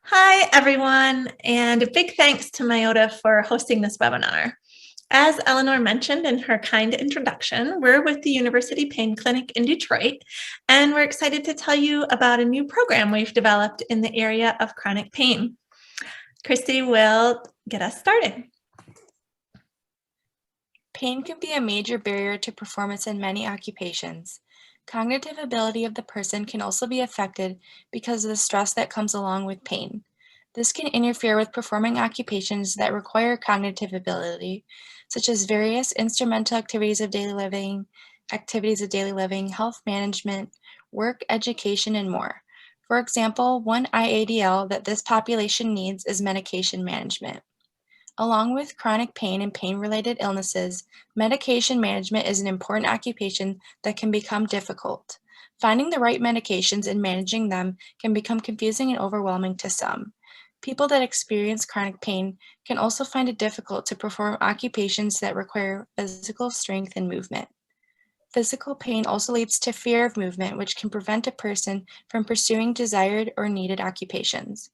Hi, everyone, and a big thanks to Myota for hosting this webinar. As Eleanor mentioned in her kind introduction, we're with the University Pain Clinic in Detroit, and we're excited to tell you about a new program we've developed in the area of chronic pain. Christy will get us started. Pain can be a major barrier to performance in many occupations. Cognitive ability of the person can also be affected because of the stress that comes along with pain. This can interfere with performing occupations that require cognitive ability, such as various instrumental activities of daily living, health management, work, education, and more. For example, one IADL that this population needs is medication management. Along with chronic pain and pain-related illnesses, medication management is an important occupation that can become difficult. Finding the right medications and managing them can become confusing and overwhelming to some. People that experience chronic pain can also find it difficult to perform occupations that require physical strength and movement. Physical pain also leads to fear of movement, which can prevent a person from pursuing desired or needed occupations.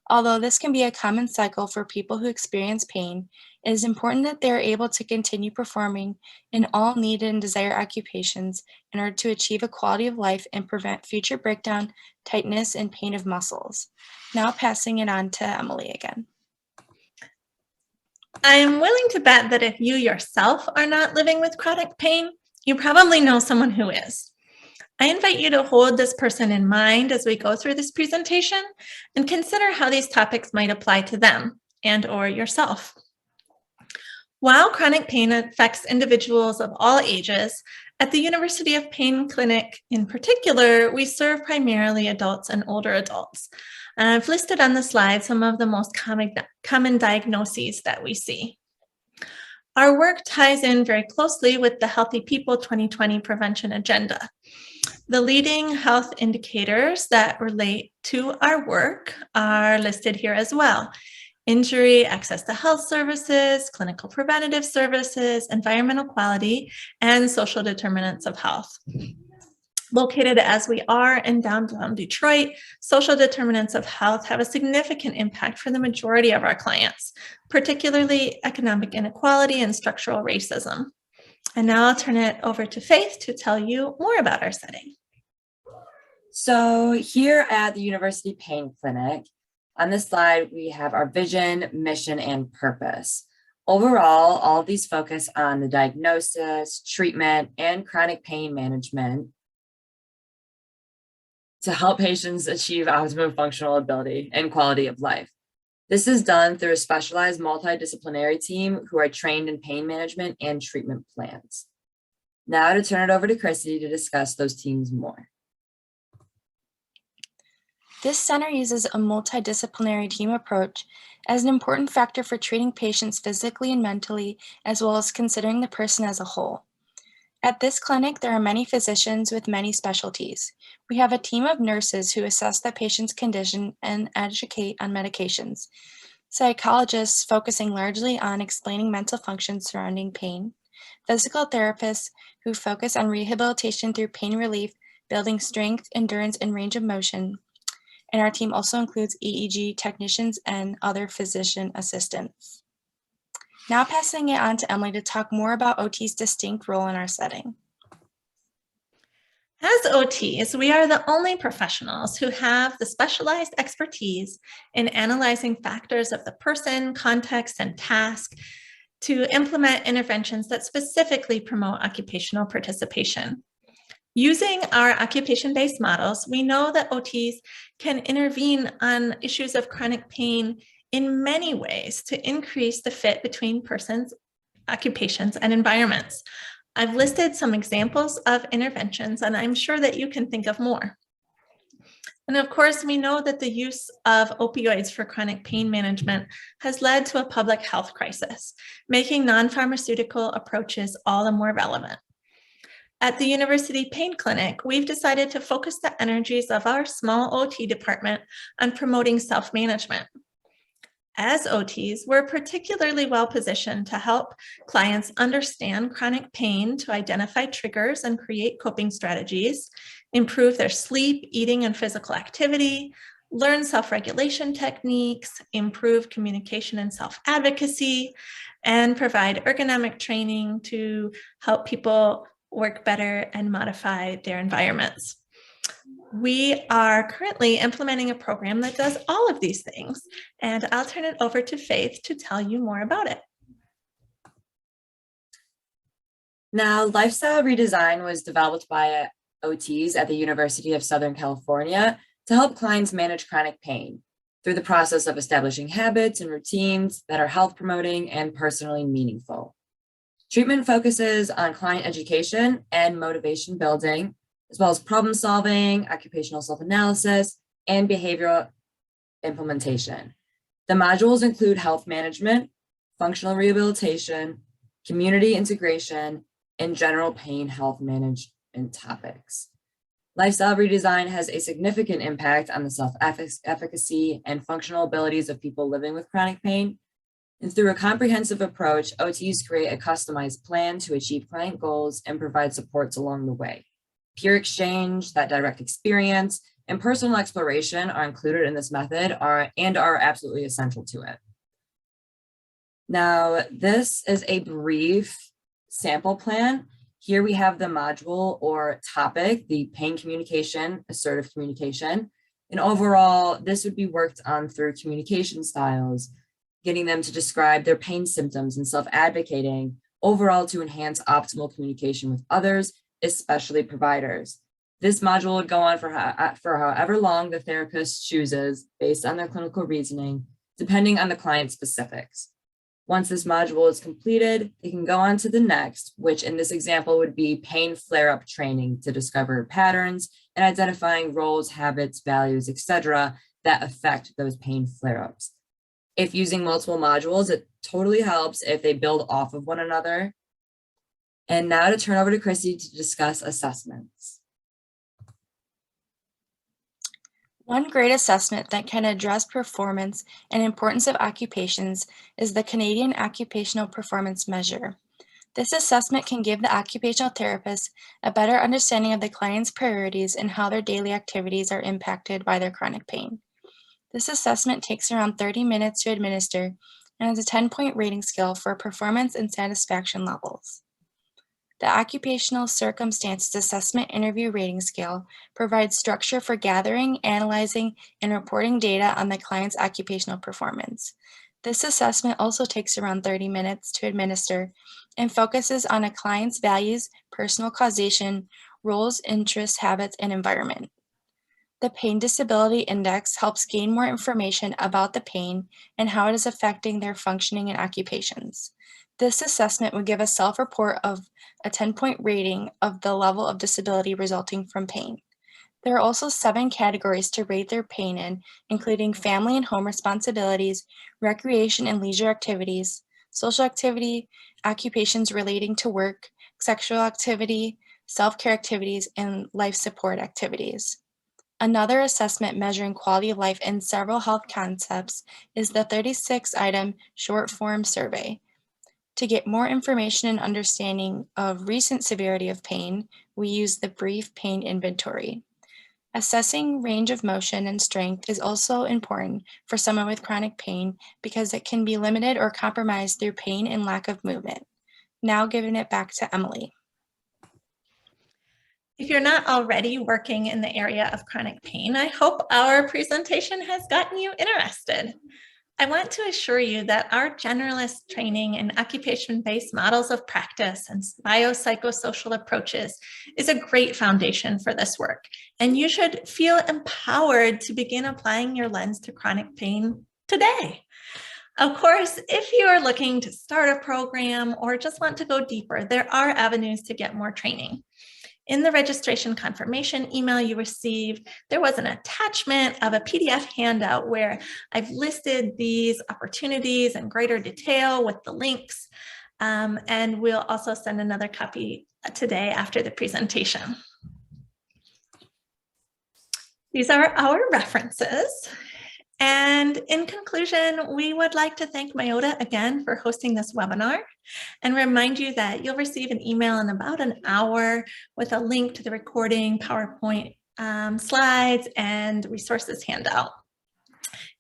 Although this can be a common cycle for people who experience pain, it is important that they are able to continue performing in all needed and desired occupations in order to achieve a quality of life and prevent future breakdown, tightness, and pain of muscles. Now passing it on to Emily again. I'm willing to bet that if you yourself are not living with chronic pain, you probably know someone who is. I invite you to hold this person in mind as we go through this presentation and consider how these topics might apply to them and/or yourself. While chronic pain affects individuals of all ages, at the University of Pain Clinic in particular, we serve primarily adults and older adults. And I've listed on the slide some of the most common diagnoses that we see. Our work ties in very closely with the Healthy People 2020 prevention agenda. The leading health indicators that relate to our work are listed here as well. Injury, access to health services, clinical preventative services, environmental quality, and social determinants of health. Located as we are in downtown Detroit, social determinants of health have a significant impact for the majority of our clients, particularly economic inequality and structural racism. And now I'll turn it over to Faith to tell you more about our setting. So here at the University Pain Clinic, on this slide, we have our vision, mission, and purpose. Overall, all of these focus on the diagnosis, treatment, and chronic pain management to help patients achieve optimum functional ability and quality of life. This is done through a specialized multidisciplinary team who are trained in pain management and treatment plans. Now to turn it over to Christy to discuss those teams more. This center uses a multidisciplinary team approach as an important factor for treating patients physically and mentally, as well as considering the person as a whole. At this clinic, there are many physicians with many specialties. We have a team of nurses who assess the patient's condition and educate on medications, psychologists focusing largely on explaining mental functions surrounding pain, physical therapists who focus on rehabilitation through pain relief, building strength, endurance, and range of motion. And our team also includes EEG technicians and other physician assistants. Now passing it on to Emily to talk more about OT's distinct role in our setting. As OTs, we are the only professionals who have the specialized expertise in analyzing factors of the person, context, and task to implement interventions that specifically promote occupational participation. Using our occupation-based models, we know that OTs can intervene on issues of chronic pain in many ways to increase the fit between persons, occupations, and environments. I've listed some examples of interventions, and I'm sure that you can think of more. And of course, we know that the use of opioids for chronic pain management has led to a public health crisis, making non-pharmaceutical approaches all the more relevant. At the University Pain Clinic, we've decided to focus the energies of our small OT department on promoting self-management. As OTs, we're particularly well positioned to help clients understand chronic pain, to identify triggers and create coping strategies, improve their sleep, eating, and physical activity, learn self-regulation techniques, improve communication and self-advocacy, and provide ergonomic training to help people work better and modify their environments. We are currently implementing a program that does all of these things, and I'll turn it over to Faith to tell you more about it. Now, lifestyle redesign was developed by OTs at the University of Southern California to help clients manage chronic pain through the process of establishing habits and routines that are health promoting and personally meaningful. Treatment focuses on client education and motivation building, as well as problem solving, occupational self-analysis, and behavioral implementation. The modules include health management, functional rehabilitation, community integration, and general pain health management topics. Lifestyle redesign has a significant impact on the self-efficacy and functional abilities of people living with chronic pain. And through a comprehensive approach, OTs create a customized plan to achieve client goals and provide supports along the way. Peer exchange, that direct experience, and personal exploration are included in this method and are absolutely essential to it. Now, this is a brief sample plan. Here we have the module or topic, the pain communication, assertive communication. And overall, this would be worked on through communication styles, getting them to describe their pain symptoms and self-advocating overall to enhance optimal communication with others, especially providers. This module would go on for however long the therapist chooses based on their clinical reasoning, depending on the client's specifics. Once this module is completed, they can go on to the next, which in this example would be pain flare-up training to discover patterns and identifying roles, habits, values, etc. that affect those pain flare-ups. If using multiple modules, it totally helps if they build off of one another. And now to turn over to Christy to discuss assessments. One great assessment that can address performance and importance of occupations is the Canadian Occupational Performance Measure. This assessment can give the occupational therapist a better understanding of the client's priorities and how their daily activities are impacted by their chronic pain. This assessment takes around 30 minutes to administer and has a 10-point rating scale for performance and satisfaction levels. The Occupational Circumstances Assessment Interview Rating Scale provides structure for gathering, analyzing, and reporting data on the client's occupational performance. This assessment also takes around 30 minutes to administer and focuses on a client's values, personal causation, roles, interests, habits, and environment. The Pain Disability Index helps gain more information about the pain and how it is affecting their functioning and occupations. This assessment would give a self-report of a 10-point rating of the level of disability resulting from pain. There are also 7 categories to rate their pain in, including family and home responsibilities, recreation and leisure activities, social activity, occupations relating to work, sexual activity, self-care activities, and life support activities. Another assessment measuring quality of life in several health concepts is the 36-item short form survey. To get more information and understanding of recent severity of pain, we use the brief pain inventory. Assessing range of motion and strength is also important for someone with chronic pain because it can be limited or compromised through pain and lack of movement. Now giving it back to Emily. If you're not already working in the area of chronic pain, I hope our presentation has gotten you interested. I want to assure you that our generalist training in occupation-based models of practice and biopsychosocial approaches is a great foundation for this work, and you should feel empowered to begin applying your lens to chronic pain today. Of course, if you are looking to start a program or just want to go deeper, there are avenues to get more training. In the registration confirmation email you received, there was an attachment of a PDF handout where I've listed these opportunities in greater detail with the links, and we'll also send another copy today after the presentation. These are our references. And in conclusion, we would like to thank Myota again for hosting this webinar and remind you that you'll receive an email in about an hour with a link to the recording, PowerPoint slides, and resources handout.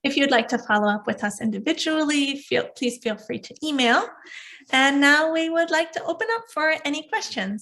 If you'd like to follow up with us individually, please feel free to email. And now we would like to open up for any questions.